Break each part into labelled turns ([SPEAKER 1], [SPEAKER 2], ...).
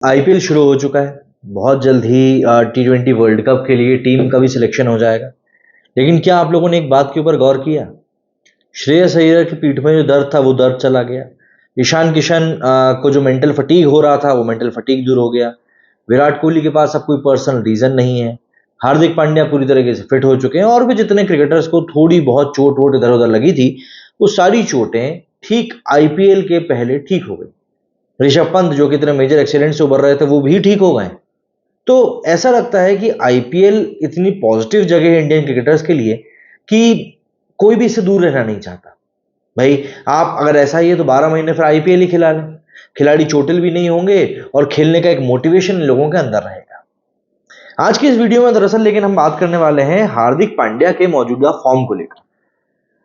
[SPEAKER 1] IPL शुरू हो चुका है। बहुत जल्द ही T20 वर्ल्ड कप के लिए टीम का भी सिलेक्शन हो जाएगा। लेकिन क्या आप लोगों ने एक बात के ऊपर गौर किया? श्रेयस अय्यर की पीठ में जो दर्द था वो दर्द चला गया। ईशान किशन को जो मेंटल फटीग हो रहा था वो मेंटल फटीग दूर हो गया। विराट कोहली के पास अब कोई पर्सनल रीजन नहीं है। हार्दिक पांड्या पूरी तरीके से फिट हो चुके हैं और भी जितने क्रिकेटर्स को थोड़ी बहुत चोट वोट इधर उधर लगी थी वो सारी चोटें ठीक आईपीएल के पहले ठीक हो गई। ऋषभ पंत जो कि इतने मेजर एक्सीडेंट से उबर रहे थे वो भी ठीक हो गए। तो ऐसा लगता है कि आईपीएल इतनी पॉजिटिव जगह है इंडियन क्रिकेटर्स के लिए कि कोई भी इससे दूर रहना नहीं चाहता। भाई आप अगर ऐसा ही है तो 12 महीने फिर आईपीएल ही खिला लें। खिलाड़ी चोटिल भी नहीं होंगे और खेलने का एक मोटिवेशन लोगों के अंदर रहेगा। आज की इस वीडियो में दरअसल लेकिन हम बात करने वाले हैं हार्दिक पांड्या के मौजूदा फॉर्म को लेकर।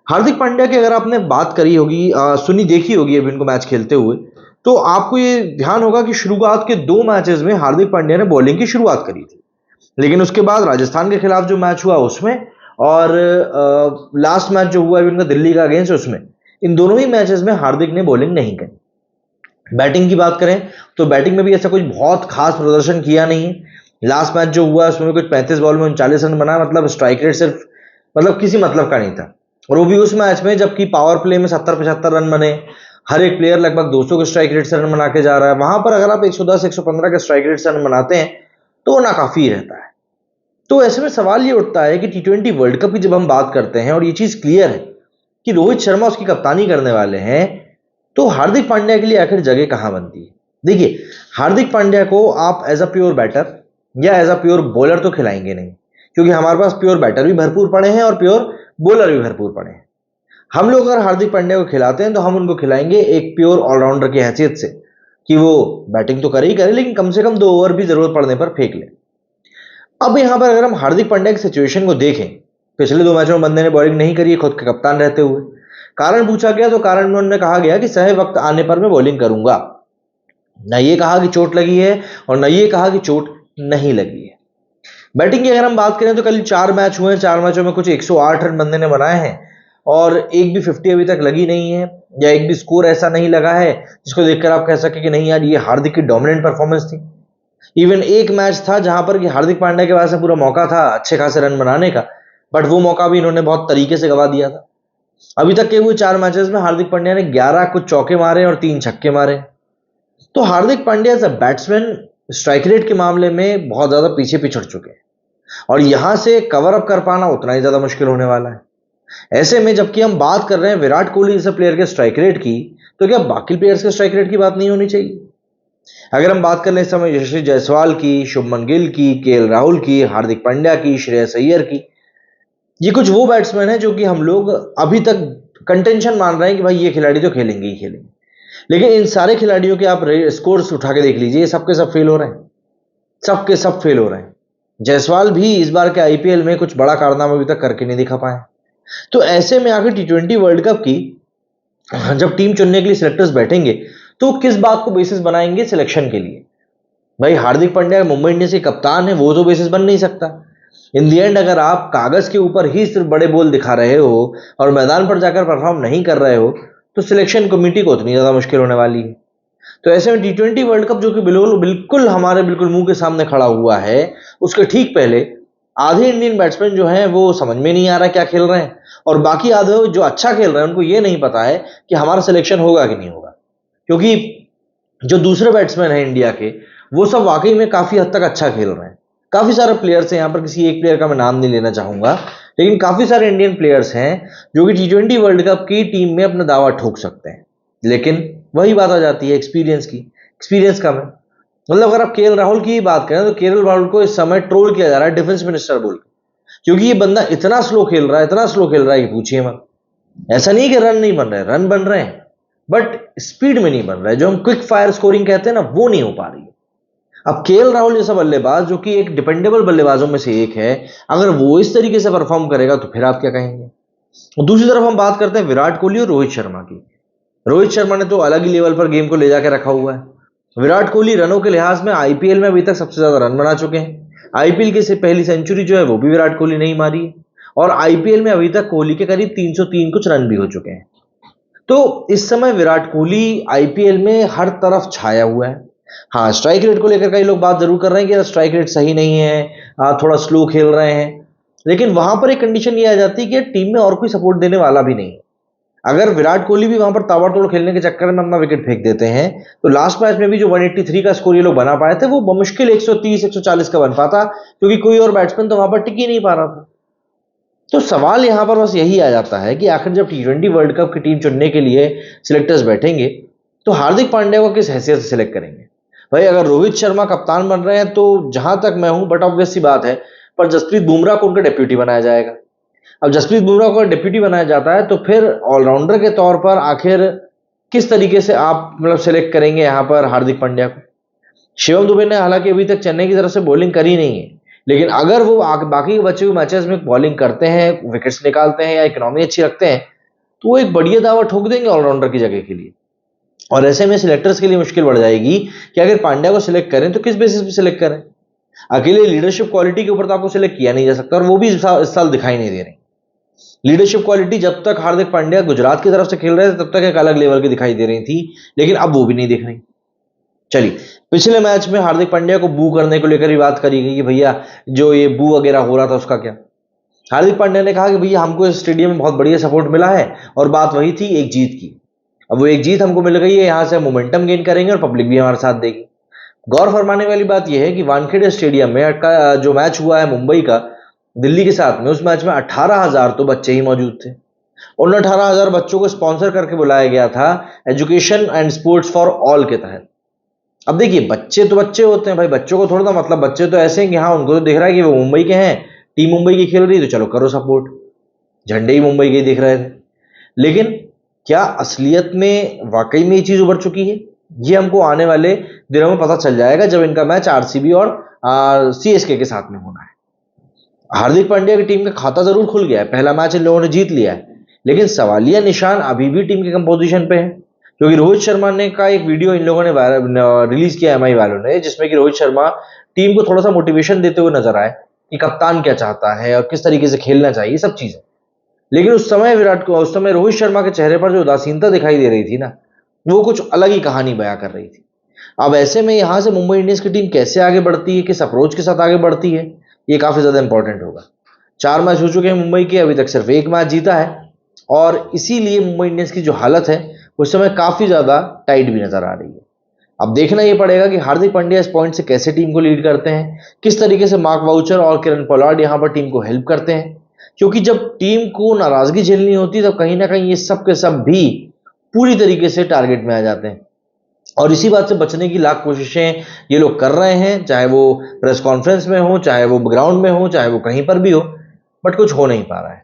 [SPEAKER 1] हार्दिक पांड्या की अगर आपने बात करी होगी, सुनी देखी होगी अभी इनको मैच खेलते हुए, तो आपको ये ध्यान होगा कि शुरुआत के 2 मैचेस में हार्दिक पांड्या ने बॉलिंग की शुरुआत करी थी। लेकिन उसके बाद राजस्थान के खिलाफ जो मैच हुआ उसमें और लास्ट मैच जो हुआ इनका दिल्ली का अगेंस्ट उसमें, इन दोनों ही मैचेस में हार्दिक ने बॉलिंग नहीं करी। बैटिंग की बात करें तो बैटिंग में भी ऐसा कुछ बहुत खास प्रदर्शन किया नहीं है। लास्ट मैच जो हुआ उसमें कुछ 35 बॉल में 39 रन बना, मतलब स्ट्राइक रेट सिर्फ किसी मतलब का नहीं था। और वो भी उस मैच में जबकि पावर प्ले में 70-75 रन बने, हर एक प्लेयर लगभग 200 के स्ट्राइक रेट से रन बना के जा रहा है। वहां पर अगर आप 110-115 के स्ट्राइक रेट से रन बनाते हैं तो वो नाकाफी रहता है। तो ऐसे में सवाल ये उठता है कि T20 वर्ल्ड कप की जब हम बात करते हैं और ये चीज क्लियर है कि रोहित शर्मा उसकी कप्तानी करने वाले हैं, तो हार्दिक पांड्या के लिए आखिर जगह कहां बनती है? देखिए, हार्दिक पांड्या को आप एज अ प्योर बैटर या एज अ प्योर बॉलर तो खिलाएंगे नहीं, क्योंकि हमारे पास प्योर बैटर भी भरपूर पड़े हैं और प्योर बॉलर भी भरपूर पड़े हैं। हम लोग अगर हार्दिक पांड्या को खिलाते हैं तो हम उनको खिलाएंगे एक प्योर ऑलराउंडर की हैसियत से कि वो बैटिंग तो करे ही करे लेकिन कम से कम 2 ओवर भी जरूरत पड़ने पर फेंक ले। अब यहां पर अगर हम हार्दिक पांड्या की सिचुएशन को देखें, पिछले 2 मैचों में बंदे ने बॉलिंग नहीं करी खुद के कप्तान रहते हुए। कारण पूछा गया तो कारण में उन्होंने कहा गया कि सही वक्त आने पर मैं बॉलिंग करूंगा। न ये कहा कि चोट लगी है और न ये कहा कि चोट नहीं लगी है। बैटिंग की अगर हम बात करें तो कल 4 मैच हुए हैं, 4 मैचों में कुछ 108 रन बंदे ने बनाए हैं और एक भी 50 अभी तक लगी नहीं है, या एक भी स्कोर ऐसा नहीं लगा है जिसको देखकर आप कह सके कि नहीं यार ये हार्दिक की डोमिनेंट परफॉर्मेंस थी। इवन एक मैच था जहां पर कि हार्दिक पांड्या के पास में पूरा मौका था अच्छे खासे रन बनाने का, बट वो मौका भी इन्होंने बहुत तरीके से गवा दिया था। अभी तक के हुए 4 मैचेस में हार्दिक पांड्या ने 11 कुछ चौके मारे और 3 छक्के मारे। तो Hardik Pandya as a batsman strike rate के मामले में बहुत ज्यादा पीछे पिछड़ चुके हैं और यहां से कवर अप कर पाना उतना ही ज्यादा मुश्किल होने वाला है। ऐसे में जबकि हम बात कर रहे हैं विराट कोहली जैसे प्लेयर के स्ट्राइक रेट की, तो क्या बाकी प्लेयर्स के स्ट्राइक रेट की बात नहीं होनी चाहिए? अगर हम बात कर लें इस समय यशस्वी जायसवाल की, शुभमन गिल की, केएल राहुल की, हार्दिक पांड्या की, श्रेयस अय्यर की, ये कुछ वो बैट्समैन हैं जो कि हम लोग अभी तक कंटेंशन मान रहे हैं कि भाई ये खिलाड़ी तो खेलेंगे ही खेलेंगे। लेकिन इन सारे खिलाड़ियों के आप स्कोर्स उठा के देख लीजिए, सबके सब फेल हो रहे हैं, सबके सब फेल हो रहे हैं। जायसवाल भी इस बार के आईपीएल में कुछ बड़ा कारनामा अभी तक करके नहीं दिखा पाए। तो ऐसे में आखिर T20 वर्ल्ड कप की जब टीम चुनने के लिए सिलेक्टर्स बैठेंगे तो किस बात को बेसिस बनाएंगे सिलेक्शन के लिए? भाई हार्दिक पांड्या मुंबई इंडियंस के कप्तान है, वो तो बेसिस बन नहीं सकता। इन दी एंड अगर आप कागज के ऊपर ही सिर्फ बड़े बोल दिखा रहे हो और मैदान पर जाकर परफॉर्म नहीं कर रहे हो तो सिलेक्शन कमेटी को उतनी ज्यादा मुश्किल होने वाली है। तो ऐसे में T20 वर्ल्ड कप जो कि बिल्कुल बिल्कुल हमारे बिल्कुल मुंह के सामने खड़ा हुआ है, उसके ठीक पहले आधे इंडियन बैट्समैन जो हैं वो समझ में नहीं आ रहा क्या खेल रहे हैं और बाकी आधे जो अच्छा खेल रहे हैं उनको ये नहीं पता है कि हमारा सिलेक्शन होगा कि नहीं होगा। क्योंकि जो दूसरे बैट्समैन हैं इंडिया के वो सब वाकई में काफी हद तक अच्छा खेल रहे हैं। काफी सारे प्लेयर्स हैं, यहाँ पर किसी एक प्लेयर का मैं नाम नहीं लेना चाहूंगा, लेकिन काफी सारे इंडियन प्लेयर्स हैं जो कि T20 वर्ल्ड कप की टीम में अपना दावा ठोक सकते हैं। लेकिन वही बात आ जाती है एक्सपीरियंस की, एक्सपीरियंस कम है। मतलब अगर आप केएल राहुल की बात करें तो केएल राहुल को इस समय ट्रोल किया जा रहा है डिफेंस मिनिस्टर बोल के, क्योंकि ये बंदा इतना स्लो खेल रहा है, इतना स्लो खेल रहा है कि पूछिए मत। ऐसा नहीं कि रन नहीं बन रहे, रन बन रहे हैं बट स्पीड में नहीं बन रहा है। जो हम क्विक फायर स्कोरिंग कहते हैं ना, वो नहीं हो पा रही है। अब केएल राहुल जैसा बल्लेबाज जो कि एक डिपेंडेबल बल्लेबाजों में से एक है, अगर वो इस तरीके से परफॉर्म करेगा तो फिर आप क्या कहेंगे? और दूसरी तरफ हम बात करते हैं विराट कोहली और रोहित शर्मा की। रोहित शर्मा ने तो अलग ही लेवल पर गेम को ले जाकर रखा हुआ है। विराट कोहली रनों के लिहाज में आईपीएल में अभी तक सबसे ज्यादा रन बना चुके हैं। आईपीएल की से पहली सेंचुरी जो है वो भी विराट कोहली नहीं मारी है और आईपीएल में अभी तक कोहली के करीब 303 कुछ रन भी हो चुके हैं। तो इस समय विराट कोहली आईपीएल में हर तरफ छाया हुआ है। हाँ, स्ट्राइक रेट को लेकर कई लोग बात जरूर कर रहे हैं कि यार स्ट्राइक रेट सही नहीं है, थोड़ा स्लो खेल रहे हैं। लेकिन वहां पर एक कंडीशन ये आ जाती है कि टीम में और कोई सपोर्ट देने वाला भी नहीं है। अगर विराट कोहली भी वहां पर ताबड़तोड़ खेलने के चक्कर में अपना विकेट फेंक देते हैं, तो लास्ट मैच में भी जो 183 का स्कोर ये लोग बना पाए थे, वो बमुश्किल 130 140 का बन पाता, क्योंकि कोई और बैट्समैन तो वहां पर टिक ही नहीं पा रहा था। तो सवाल यहां पर बस यही आ जाता है कि आखिर जब T20 वर्ल्ड कप की टीम चुनने के लिए सिलेक्टर्स बैठेंगे, तो हार्दिक पांड्या को किस हैसियत से सिलेक्ट करेंगे? भाई अगर रोहित शर्मा कप्तान बन रहे हैं तो जहां तक मैं हूं, बट ऑब्वियस सी बात है, पर जसप्रीत बुमराह को उनका डेप्यूटी बनाया जाएगा। अब जसप्रीत बुमराह को डेप्यूटी बनाया जाता है, तो फिर ऑलराउंडर के तौर पर आखिर किस तरीके से आप मतलब सिलेक्ट करेंगे यहां पर हार्दिक पांड्या को? शिवम दुबे ने हालांकि अभी तक चेन्नई की तरफ से बॉलिंग करी नहीं है, लेकिन अगर वो बाकी के बचे हुए मैचेस में बॉलिंग करते हैं, विकेट्स निकालते हैं या इकोनॉमी अच्छी रखते हैं, तो वो एक बढ़िया दावा ठोक देंगे ऑलराउंडर की जगह के लिए। और ऐसे में सिलेक्टर्स के लिए मुश्किल बढ़ जाएगी कि अगर पांड्या को सिलेक्ट करें तो किस बेसिस पे सिलेक्ट करें। अकेले लीडरशिप क्वालिटी के ऊपर तो आपको सिलेक्ट किया नहीं जा सकता, और वो भी इस साल दिखाई नहीं दे रही। लीडरशिप क्वालिटी जब तक हार्दिक पांड्या गुजरात की तरफ से खेल रहे थे तब तक एक अलग लेवल की दिखाई दे रही थी, लेकिन अब वो भी नहीं दिख रही। चलिए, पिछले मैच में हार्दिक पांड्या को बू करने को लेकर भी बात करी गई कि भैया जो ये बू वगैरह हो रहा था उसका क्या? हार्दिक पांड्या ने कहा कि भैया हमको इस स्टेडियम में बहुत बढ़िया सपोर्ट मिला है, और बात वही थी एक जीत की। अब वो एक जीत हमको मिल गई है, यहां से मोमेंटम गेन करेंगे और पब्लिक भी हमारे साथ देगी। गौर फरमाने वाली बात यह है कि वानखेड़े स्टेडियम में का जो मैच हुआ है मुंबई का दिल्ली के साथ में, उस मैच में 18,000 तो बच्चे ही मौजूद थे। उन 18,000 बच्चों को स्पॉन्सर करके बुलाया गया था education and sports for all के तहत। अब देखिए, बच्चे तो बच्चे होते हैं भाई, बच्चों को थोड़ा ना मतलब बच्चे तो ऐसे हैं कि हाँ उनको तो दिख रहा है कि वो मुंबई के हैं, टीम मुंबई की खेल रही है, तो चलो करो सपोर्ट, झंडे ही मुंबई के दिख रहे थे। लेकिन क्या असलियत में वाकई में ये चीज उभर चुकी है? ये हमको आने वाले दिनों में पता चल जाएगा जब इनका मैच आरसीबी और सीएसके के साथ में होना है। हार्दिक पांड्या की टीम का खाता जरूर खुल गया है, पहला मैच इन लोगों ने जीत लिया है, लेकिन सवालिया निशान अभी भी टीम के कंपोजिशन पे है। क्योंकि रोहित शर्मा ने का एक वीडियो इन लोगों ने रिलीज किया एमआई वालों ने, जिसमें कि रोहित शर्मा टीम को थोड़ा सा मोटिवेशन देते हुए नजर आए कि कप्तान क्या चाहता है और किस तरीके से खेलना चाहिए, सब चीजें। लेकिन उस समय रोहित शर्मा के चेहरे पर जो उदासीनता दिखाई दे रही थी ना, वो कुछ अलग ही कहानी बयां कर रही थी। अब ऐसे में यहां से मुंबई इंडियंस की टीम कैसे आगे बढ़ती है, किस अप्रोच के साथ आगे बढ़ती है, ये काफी ज्यादा इंपॉर्टेंट होगा। 4 मैच हो चुके हैं मुंबई के, अभी तक सिर्फ एक मैच जीता है, और इसीलिए मुंबई इंडियंस की जो हालत है उस समय काफी ज्यादा टाइट भी नजर आ रही है। अब देखना यह पड़ेगा कि हार्दिक पांड्या इस पॉइंट से कैसे टीम को लीड करते हैं, किस तरीके से मार्क वाउचर और किरण पोलार्ड यहां पर टीम को हेल्प करते हैं। क्योंकि जब टीम को नाराजगी झेलनी होती है, तब कहीं ना कहीं ये सब के सब भी पूरी तरीके से टारगेट में आ जाते हैं, और इसी बात से बचने की लाख कोशिशें ये लोग कर रहे हैं, चाहे वो प्रेस कॉन्फ्रेंस में हो, चाहे वो ग्राउंड में हो, चाहे वो कहीं पर भी हो, बट कुछ हो नहीं पा रहा है।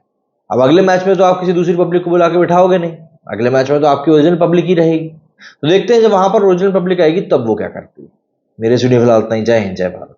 [SPEAKER 1] अब अगले मैच में तो आप किसी दूसरी पब्लिक को बुला के बिठाओगे नहीं, अगले मैच में तो आपकी ओरिजिनल पब्लिक ही रहेगी। तो देखते हैं जब वहां पर ओरिजिनल पब्लिक आएगी तब वो क्या करती है। मेरे स्टूडियो फिलहाल इतना ही। जय हिंद, जय भारत।